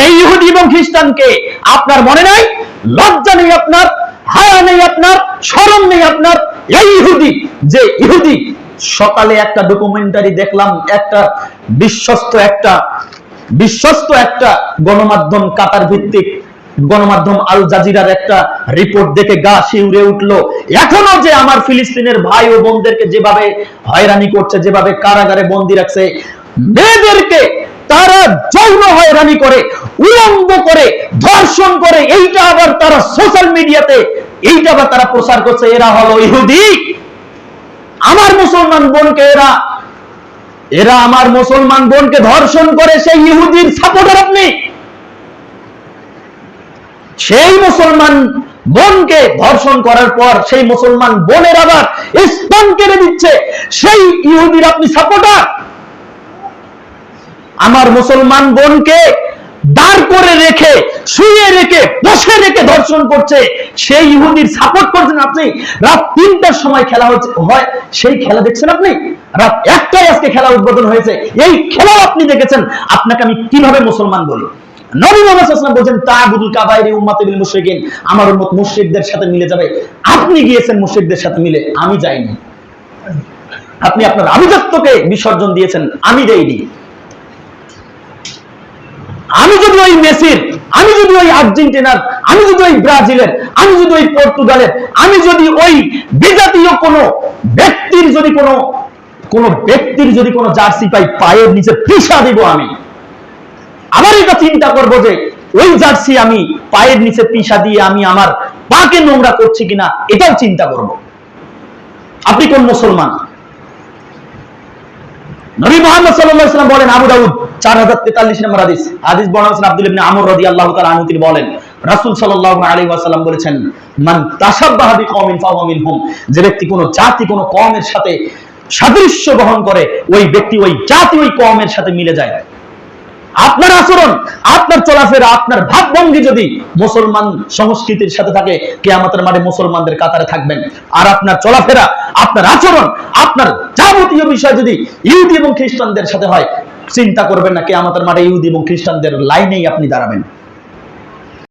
এই ইহুদি এবং খ্রিস্টানকে আপনার মনে নাই, লজ্জা নেই আপনার, হায়া নেই আপনার, শরম নেই আপনার? এই ইহুদি, যে ইহুদি, সকালে একটা ডকুমেন্টারি দেখলাম, একটা বিশ্বস্ত একটা গণমাধ্যম, কাতার ভিত্তিক গণমাধ্যম আল জাজিরার একটা রিপোর্ট দেখে গা শিউরে উঠলো। এখনো যে আমার ফিলিস্তিনের ভাই ও বোনদেরকে যেভাবে হয়রানি করছে, যেভাবে কারাগারে বন্দী রাখছে, মেয়েদেরকে তারা যৌন হয়রানি করে, উলঙ্গ করে, ধর্ষণ করে, এইটা আবার তারা সোশ্যাল মিডিয়াতে এইটা আবার তারা প্রচার করছে। এরা হলো ইহুদি। আমার মুসলমান বোনকে এরা আমার মুসলমান বোনকে ধর্ষণ করে, সেই ইহুদির সাপোর্টার আপনি। সেই মুসলমান বোনকে ধর্ষণ করার পর সেই মুসলমান বোনের আবার স্তন কেড়ে দিচ্ছে, সেই ইহুদির আপনি সাপোর্টার। আমার মুসলমান বোনকে দাঁড় করে রেখে, শুয়ে রেখে, বসে রেখে ধর্ষণ করছে, সেই ইহুদির সাপোর্ট করছেন আপনি। রাত ৩টার সময় খেলা হয়, সেই খেলা দেখছেন আপনি। রাত ১টায় আজকে খেলা উদ্বোধন হয়েছে, এই খেলা আপনি দেখেছেন। আপনাকে আমি কিভাবে মুসলমান বলি? নবী মুহাম্মদ সাল্লাল্লাহু আলাইহি ওয়াসাল্লাম বলেন, তা'বুদুল কাবাইরি উম্মতি বিল মুশরিকিন, আমার উম্মত মুশরিকদের সাথে মিলে যাবে। আপনি গিয়েছেন মুশরিকদের সাথে মিলে, আমি যাইনি। আপনি আপনার আভিজাত্যকে বিসর্জন দিয়েছেন, আমি দেইনি। আমি যদি ওই মেসির, আমি যদি ওই আর্জেন্টিনার, আমি যদি ওই ব্রাজিলের, আমি যদি ওই পর্তুগালের, আমি যদি ওই বিজাতীয় কোনো ব্যক্তির যদি কোনো জার্সি পাই, পায়ের নিচে পিষা দিব আমি। আবার এটা চিন্তা করব যে ওই জার্সি আমি পায়ের নিচে পিষা দিয়ে আমি আমার পাকে নোংরা করছি কিনা, এটাও চিন্তা করব। আপনি কোন মুসলমান? নবী মুহাম্মদ সাল্লাল্লাহু আলাইহি ওয়াসাল্লাম বলেন, আবু দাউদ 4043 নম্বর হাদিস বর্ণনা করেছেন আব্দুল্লাহ ইবনে আমর রাদিয়াল্লাহু তাআলা আনহু, তিনি বলেন, রাসূল সাল্লাল্লাহু আলাইহি ওয়াসাল্লাম বলেছেন, মান তাশাব্বাহা বিকওমিন ফাহুয়া মিনহুম, যে ব্যক্তি কোন জাতি কোন কওমের সাথে সাদৃশ্য বহন করে, ওই ব্যক্তি ওই জাতি ওই কওমের সাথে মিলে যায়। আপনার আচরণ, আপনার চলাফেরা, আপনার ভাবভঙ্গি যদি মুসলমান সংস্কৃতির সাথে থাকে, কিয়ামতের মাঠে মুসলমানদের কাতারে থাকবেন। আর আপনার চলাফেরা, আপনার আচরণ, আপনার যাবতীয় বিষয় যদি ইহুদি এবং খ্রিস্টানদের সাথে হয়, চিন্তা করবেন না, কিয়ামতের মাঠে ইহুদি এবং খ্রিস্টানদের লাইনেই আপনি দাঁড়াবেন।